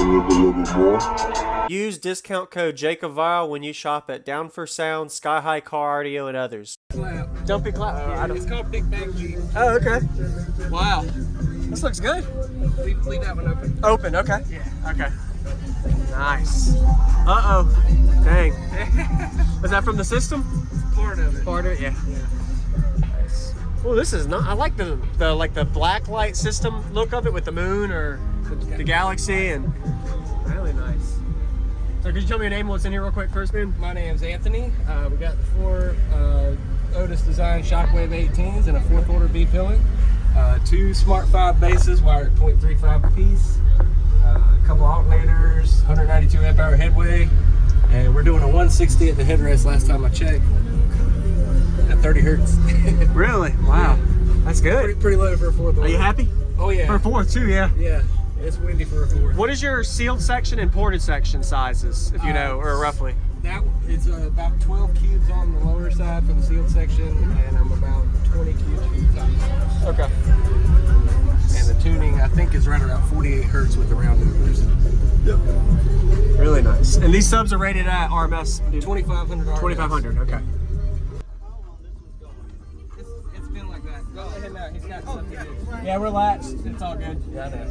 little bit more. Use discount code JACOBVILE when you shop at Down for Sound, Sky High Car Audio, and others. Dumpy Cloud. It's called Big Bang Jeep. Oh, okay. Wow. This looks good. Leave that one open. Open, okay. Yeah. Okay. Nice. Uh-oh. Dang. Is that from the system? Part of it. Part of it, yeah. Nice. Oh, this is not. I like the black light system look of it with the moon or the galaxy, and really nice. So could you tell me your name and what's in here real quick first, man? My name's Anthony. We got the 4 Otis Design Shockwave 18s and a 4th order B pilling. 2 Smart 5 bases wired at 0.35 apiece. A couple alternators, 192 amp hour headway. And we're doing a 160 at the headrest last time I checked. At 30 hertz. Really? Wow. That's good. Pretty low for a 4th order. Are you happy? Oh yeah. For a 4th too, yeah. Yeah. It's windy for a 4th. What is your sealed section and ported section sizes, if you know, or roughly? That it's about 12 cubes on the lower side for the sealed section, and I'm about 20 cubes for the top side. Okay. And the tuning, I think, is right around 48 hertz with the round numbers. Yep. Really nice. And these subs are rated at RMS? 2500 RMS. 2500, okay. It's been like that. Go ahead now. He's got stuff to do. Yeah, relax. It's all good. Yeah, I know.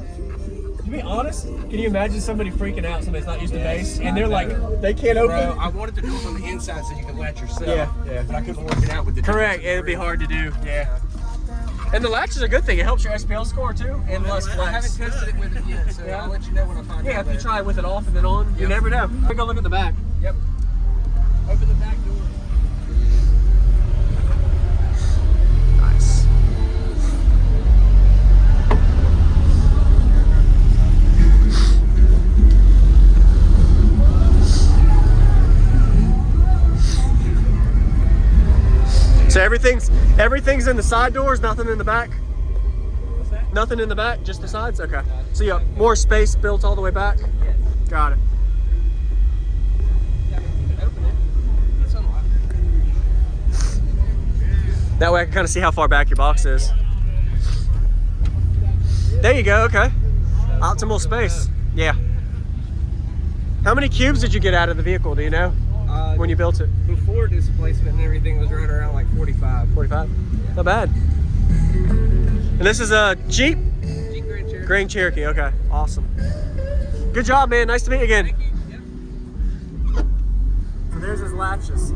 To be honest, can you imagine somebody freaking out, somebody's not used to bass, and they're like, they can't open? Bro, I wanted to do it on the inside so you can latch yourself. Yeah. But I couldn't work it out with the Correct, it'd be hard to do. Yeah. And the latch is a good thing. It helps your SPL score too, and less I flex. haven't tested it with it yet, so I'll let you know when I find out. Yeah, if you try it with it off and then on, you never know. Let's go look at the back. Yep. Open the back door. Nice. So everything's in the side doors, nothing in the back? What's that? Nothing in the back, just the sides? Okay. So you have more space built all the way back? Yes. Got it. Yeah, you can open it. It's unlocked. That way I can kind of see how far back your box is. There you go, okay. Optimal space. Yeah. How many cubes did you get out of the vehicle, do you know, when you built it? Before displacement and everything was right around like 45. 45? Yeah. Not bad. And this is a Jeep? Jeep Grand Cherokee. Grand Cherokee, okay. Awesome. Good job, man. Nice to meet you again. Thank you. Yep. So there's his latches.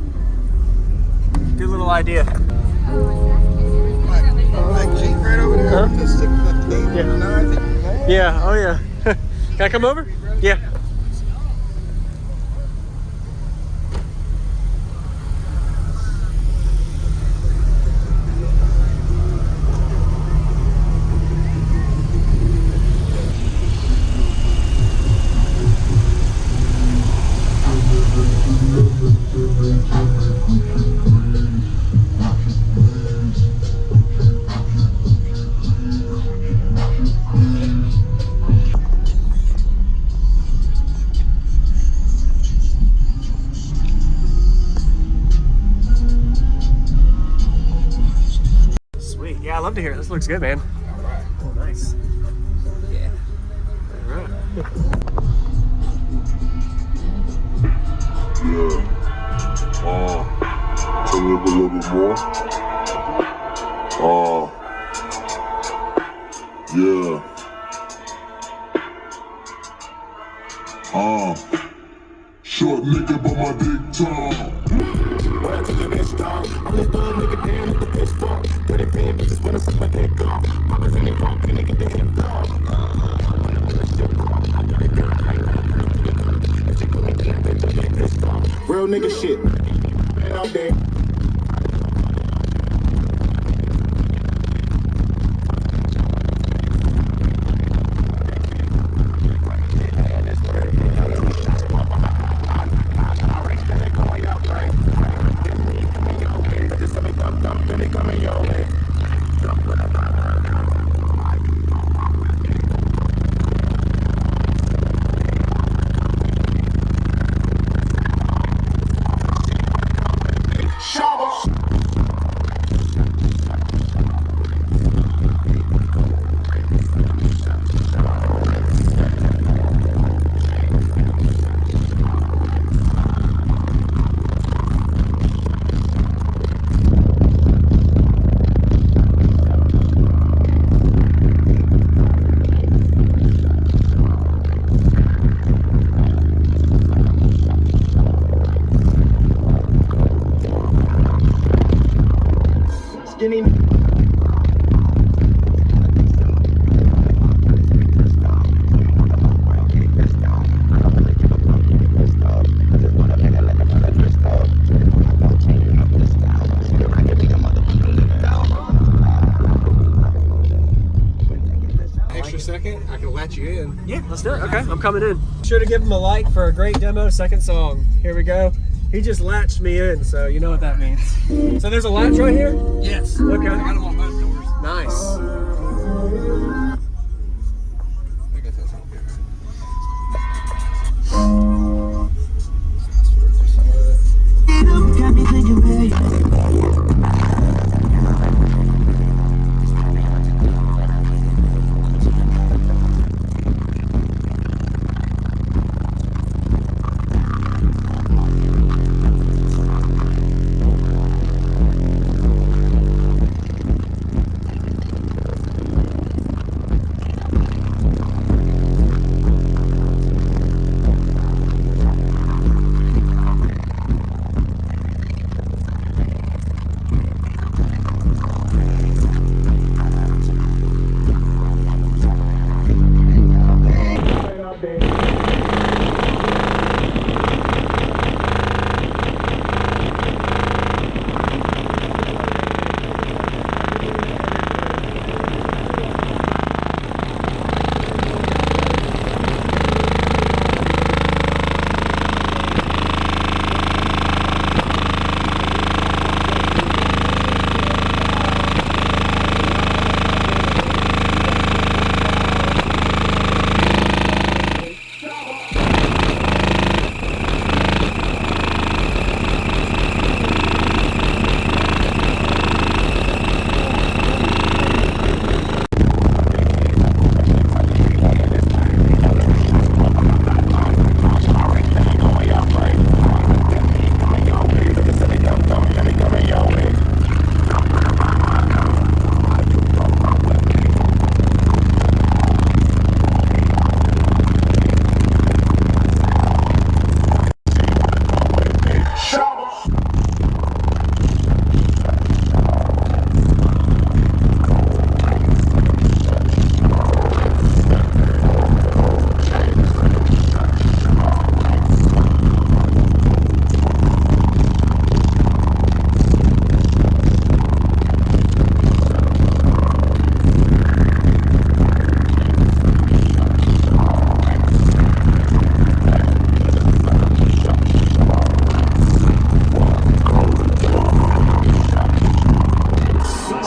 Good little idea. Like Jeep right over there. Huh? The 615 Yeah. 959. Yeah, oh yeah. Can I come over? Yeah. Sweet. Yeah, I love to hear it. This looks good, man. All right. Oh, nice. Yeah. All right. Yeah. Turn it up a little bit more. Yeah. Short nigga, but my dick tall. What I tell you this dog? I'm the thug nigga down with the pitchfork. Put it in, bitches wanna suck my dick off. Poppers in the pump, nigga, the hip dog. Real nigga shit. And I'm dead. Yeah, let's do it. Okay, I'm coming in. Sure to give him a like for a great demo. Second song. Here we go. He just latched me in, so you know what that means. So there's a latch right here? Yes. Okay. I got them on both doors. Nice. I guess that's okay. Got me thinking, baby.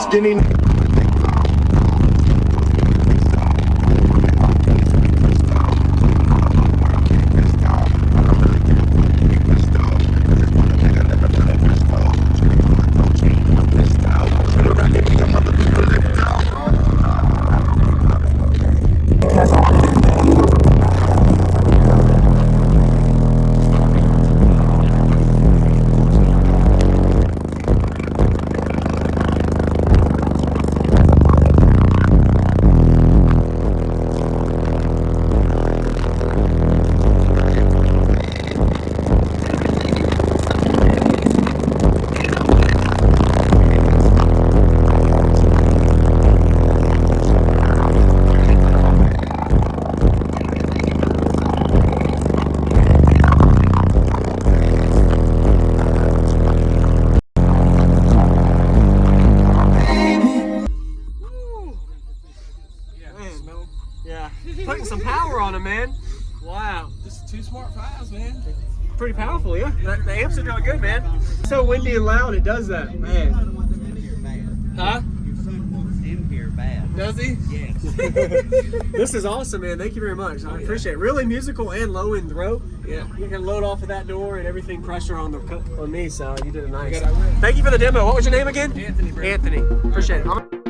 Skinny. Yeah, putting some power on him, man. Wow. Just 2 smart 5s, man. Pretty powerful, yeah. The amps are doing good, man. So windy and loud, it does that, man. Huh? Does he? Yes. This is awesome, man. Thank you very much. I appreciate it. Really musical and low in throat. Yeah. You can load off of that door and everything pressure on me, so you did it nice. Good, I will. Thank you for the demo. What was your name again? Anthony, bro. Anthony. Appreciate it.